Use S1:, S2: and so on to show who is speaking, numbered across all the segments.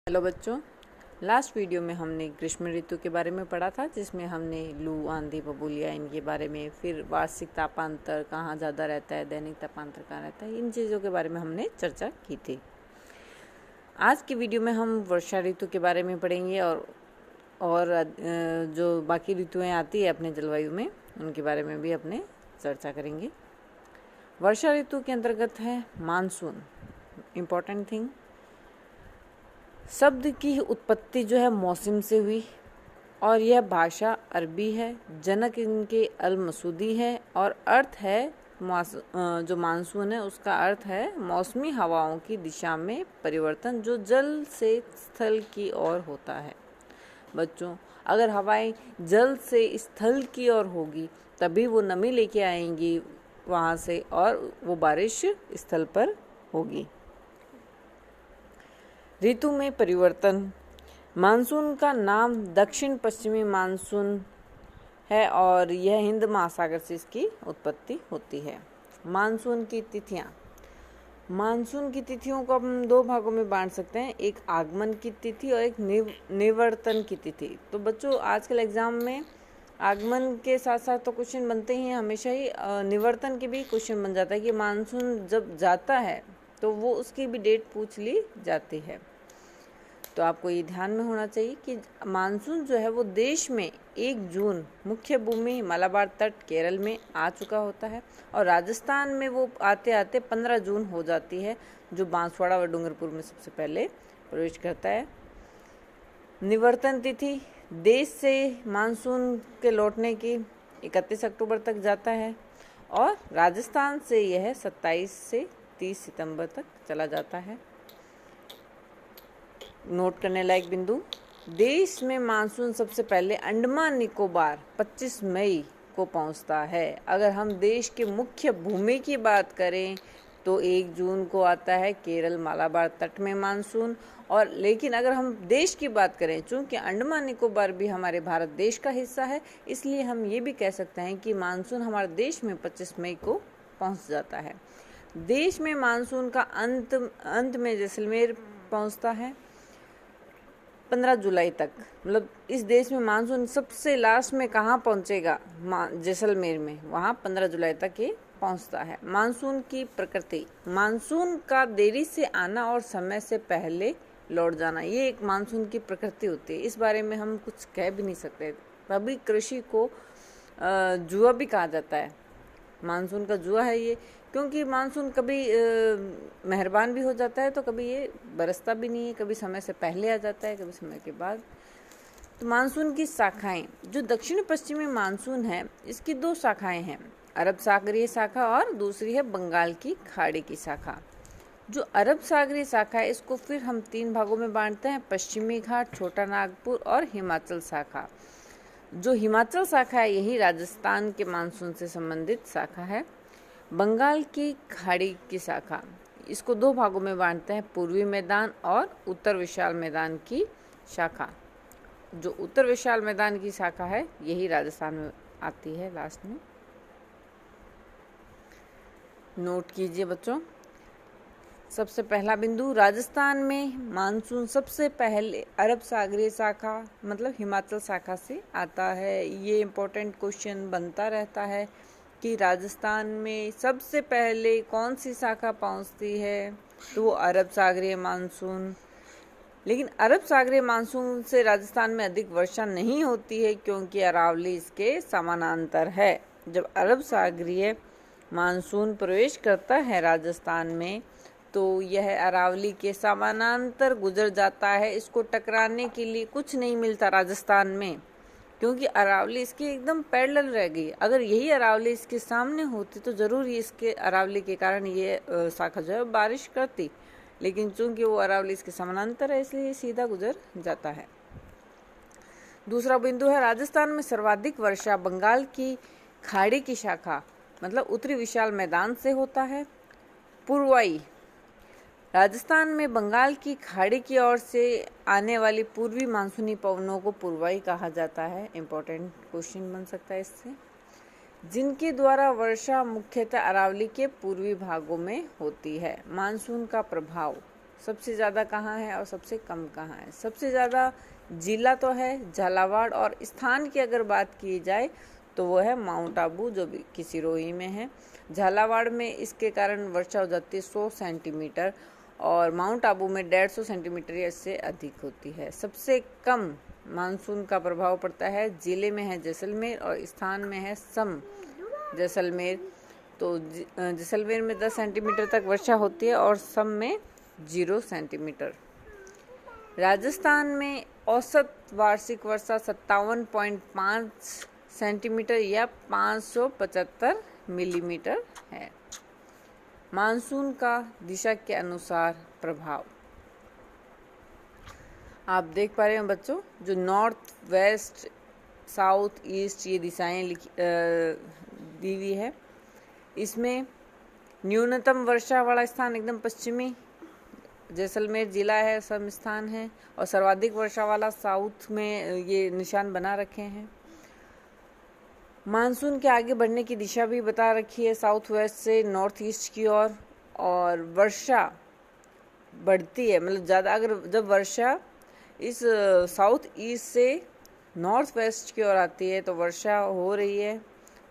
S1: Hello बच्चों, last video में हमने ग्रीष्म ऋतु के बारे में पढ़ा था, जिसमें हमने लू, आंधी, बबूलिया इनके बारे में, फिर वार्षिक तापांतर कहाँ ज़्यादा रहता है, दैनिक तापांतर कहाँ रहता है, इन चीज़ों के बारे में हमने चर्चा की थी। आज की वीडियो में हम वर्षा ऋतु के बारे में पढ़ेंगे और जो बाकी ऋतुएँ आती है अपने जलवायु में, उनके बारे में भी अपने चर्चा करेंगे। वर्षा ऋतु के अंतर्गत है मानसून। इम्पोर्टेंट थिंग, शब्द की उत्पत्ति जो है मौसम से हुई और यह भाषा अरबी है। जनक इनके अल मसूदी है और अर्थ है जो मानसून है उसका अर्थ है मौसमी हवाओं की दिशा में परिवर्तन जो जल से स्थल की ओर होता है। बच्चों, अगर हवाएं जल से स्थल की ओर होगी तभी वो नमी लेके आएंगी वहाँ से और वो बारिश स्थल पर होगी। ऋतु में परिवर्तन। मानसून का नाम दक्षिण पश्चिमी मानसून है और यह हिंद महासागर से इसकी उत्पत्ति होती है। मानसून की तिथियां। मानसून की तिथियों को हम दो भागों में बांट सकते हैं, एक आगमन की तिथि और एक निवर्तन की तिथि। तो बच्चों, आजकल एग्जाम में आगमन के साथ साथ तो क्वेश्चन बनते ही हैं, हमेशा ही निवर्तन के भी क्वेश्चन बन जाता है कि मानसून जब जाता है तो वो उसकी भी डेट पूछ ली जाती है। तो आपको ये ध्यान में होना चाहिए कि मानसून जो है वो देश में 1 जून मुख्य भूमि मलाबार तट केरल में आ चुका होता है और राजस्थान में वो आते आते 15 जून हो जाती है, जो बांसवाड़ा व डूंगरपुर में सबसे पहले प्रवेश करता है। निवर्तन तिथि देश से मानसून के लौटने की 31 अक्टूबर तक जाता है और राजस्थान से यह 27 से 30 सितंबर तक चला जाता है। नोट करने लायक बिंदु, देश में मानसून सबसे पहले अंडमान निकोबार 25 मई को पहुंचता है। अगर हम देश के मुख्य भूमि की बात करें तो 1 जून को आता है केरल मालाबार तट में मानसून। और लेकिन अगर हम देश की बात करें, चूंकि अंडमान निकोबार भी हमारे भारत देश का हिस्सा है, इसलिए हम ये भी कह सकते हैं कि मानसून हमारे देश में 25 मई को पहुंच जाता है। देश में मानसून का अंत में जैसलमेर पहुंचता है 15 जुलाई तक। मतलब इस देश में मानसून सबसे लास्ट में कहाँ पहुंचेगा? जैसलमेर में, वहाँ 15 जुलाई तक ये पहुंचता है। मानसून की प्रकृति। मानसून का देरी से आना और समय से पहले लौट जाना, ये एक मानसून की प्रकृति होती है। इस बारे में हम कुछ कह भी नहीं सकते। तभी कृषि को जुआ भी कहा जाता है। मानसून का जुआ है ये, क्योंकि मानसून कभी मेहरबान भी हो जाता है तो कभी ये बरसता भी नहीं है, कभी समय से पहले आ जाता है, कभी समय के बाद। तो मानसून की शाखाएं, जो दक्षिण पश्चिमी मानसून है इसकी 2 शाखाएं हैं, अरब सागरीय शाखा और दूसरी है बंगाल की खाड़ी की शाखा। जो अरब सागरीय शाखा है इसको फिर हम 3 भागों में बांटते हैं, पश्चिमी घाट, छोटा नागपुर और हिमाचल शाखा। जो हिमाचल शाखा है यही राजस्थान के मानसून से संबंधित शाखा है। बंगाल की खाड़ी की शाखा, इसको 2 भागों में बांटते हैं, पूर्वी मैदान और उत्तर विशाल मैदान की शाखा। जो उत्तर विशाल मैदान की शाखा है यही राजस्थान में आती है लास्ट में। नोट कीजिए बच्चों, सबसे पहला बिंदु, राजस्थान में मानसून सबसे पहले अरब सागरीय शाखा मतलब हिमाचल शाखा से आता है। ये इम्पोर्टेंट क्वेश्चन बनता रहता है कि राजस्थान में सबसे पहले कौन सी शाखा पहुंचती है, तो वो अरब सागरीय मानसून। लेकिन अरब सागरीय मानसून से राजस्थान में अधिक वर्षा नहीं होती है क्योंकि अरावली इसके समानांतर है। जब अरब सागरीय मानसून प्रवेश करता है राजस्थान में तो यह अरावली के समानांतर गुजर जाता है। इसको टकराने के लिए कुछ नहीं मिलता राजस्थान में, क्योंकि अरावली इसके एकदम पैरेलल रह गई। अगर यही अरावली इसके सामने होती तो जरूर ही इसके अरावली के कारण ये शाखा जो है बारिश करती, लेकिन चूंकि वो अरावली इसके समानांतर है इसलिए सीधा गुजर जाता है। दूसरा बिंदु है, राजस्थान में सर्वाधिक वर्षा बंगाल की खाड़ी की शाखा मतलब उत्तरी विशाल मैदान से होता है। पूर्वाई, राजस्थान में बंगाल की खाड़ी की ओर से आने वाली पूर्वी मानसूनी पवनों को पूर्वाई कहा जाता है। इम्पोर्टेंट क्वेश्चन बन सकता है इससे। जिनके द्वारा वर्षा मुख्यतः अरावली के पूर्वी भागों में होती है। मानसून का प्रभाव, सबसे ज़्यादा कहाँ है और सबसे कम कहाँ है। सबसे ज़्यादा जिला तो है झालावाड़, और स्थान की अगर बात की जाए तो वो है माउंट आबू, जो भी कि सिरोही में है। झालावाड़ में इसके कारण वर्षा हो जाती है 100 सेंटीमीटर, और माउंट आबू में 150 सेंटीमीटर या इससे अधिक होती है। सबसे कम मानसून का प्रभाव पड़ता है जिले में है जैसलमेर, और स्थान में है सम जैसलमेर। तो जैसलमेर में 10 सेंटीमीटर तक वर्षा होती है और सम में 0 सेंटीमीटर। राजस्थान में औसत वार्षिक वर्षा 57.5 सेंटीमीटर या 575 मिलीमीटर है। मानसून का दिशा के अनुसार प्रभाव आप देख पा रहे हो बच्चों, जो नॉर्थ वेस्ट साउथ ईस्ट ये दिशाएं दी हुई है। इसमें न्यूनतम वर्षा वाला स्थान एकदम पश्चिमी जैसलमेर जिला है, सम स्थान है, और सर्वाधिक वर्षा वाला साउथ में ये निशान बना रखे हैं। मानसून के आगे बढ़ने की दिशा भी बता रखी है, साउथ वेस्ट से नॉर्थ ईस्ट की ओर, और वर्षा बढ़ती है, मतलब ज़्यादा अगर जब वर्षा इस साउथ ईस्ट से नॉर्थ वेस्ट की ओर आती है तो वर्षा हो रही है,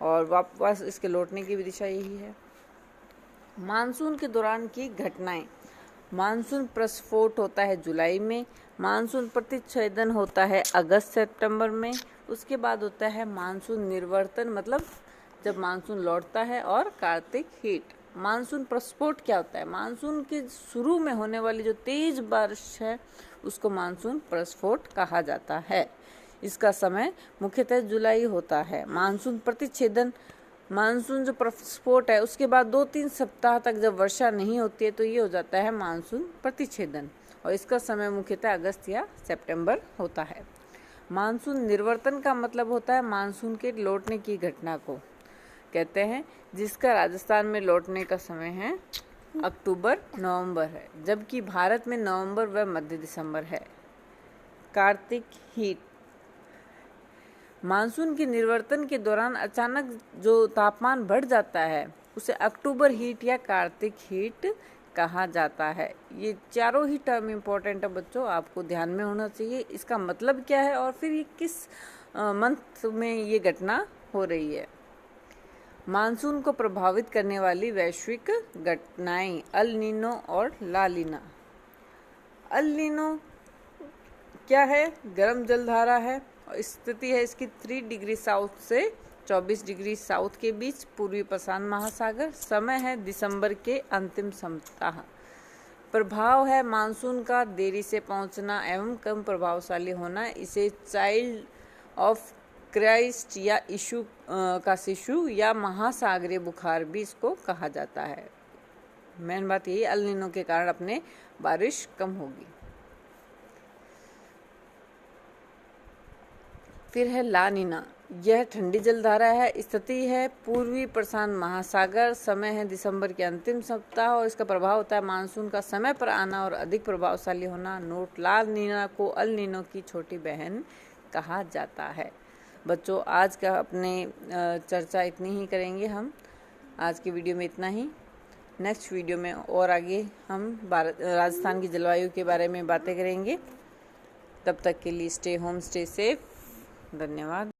S1: और वापस इसके लौटने की भी दिशा यही है। मानसून के दौरान की घटनाएं। मानसून प्रस्फोट होता है जुलाई में, मानसून प्रतिच्छेदन होता है अगस्त सितंबर में, उसके बाद होता है मानसून निर्वर्तन, मतलब जब मानसून लौटता है, और कार्तिक हीट। मानसून प्रस्फोट क्या होता है? मानसून के शुरू में होने वाली जो तेज बारिश है उसको मानसून प्रस्फोट कहा जाता है। इसका समय मुख्यतः जुलाई होता है। मानसून प्रतिच्छेदन, मानसून जो प्रस्फोट है उसके बाद 2-3 सप्ताह तक जब वर्षा नहीं होती है तो ये हो जाता है मानसून प्रतिच्छेदन, और इसका समय मुख्यतः अगस्त या सितंबर होता है। मानसून निर्वर्तन का मतलब होता है मानसून के लौटने की घटना को कहते हैं, जिसका राजस्थान में लौटने का समय है अक्टूबर नवंबर है, जबकि भारत में नवंबर व मध्य दिसंबर है। कार्तिक हीट। मानसून के निर्वर्तन के दौरान अचानक जो तापमान बढ़ जाता है उसे अक्टूबर हीट या कार्तिक हीट कहा जाता है। ये चारों ही टर्म इम्पोर्टेंट है बच्चों, आपको ध्यान में होना चाहिए। इसका मतलब क्या है और फिर ये किस मंथ में ये घटना हो रही है। मानसून को प्रभावित करने वाली वैश्विक घटनाएं अल नीनो और ला लीना। अल नीनो क्या है? गर्म जलधारा है, और स्थिति है इसकी 3 डिग्री साउथ से 24 डिग्री साउथ के बीच, पूर्वी प्रशांत महासागर। समय है दिसंबर के अंतिम सप्ताह। प्रभाव है मानसून का देरी से पहुंचना एवं कम प्रभावशाली होना। इसे चाइल्ड ऑफ क्राइस्ट या इशू का शिशु या महासागरीय बुखार भी इसको कहा जाता है। मेन बात यही, अल नीनो के कारण अपने बारिश कम होगी। फिर है ला नीना। यह ठंडी जलधारा है, स्थिति है पूर्वी प्रशांत महासागर। समय है दिसंबर के अंतिम सप्ताह, और इसका प्रभाव होता है मानसून का समय पर आना और अधिक प्रभावशाली होना। नोट, ला नीना को अल नीनो की छोटी बहन कहा जाता है। बच्चों, आज का अपने चर्चा इतनी ही करेंगे हम। आज की वीडियो में इतना ही। नेक्स्ट वीडियो में और आगे हम राजस्थान की जलवायु के बारे में बातें करेंगे। तब तक के लिए स्टे होम, स्टे सेफ। धन्यवाद।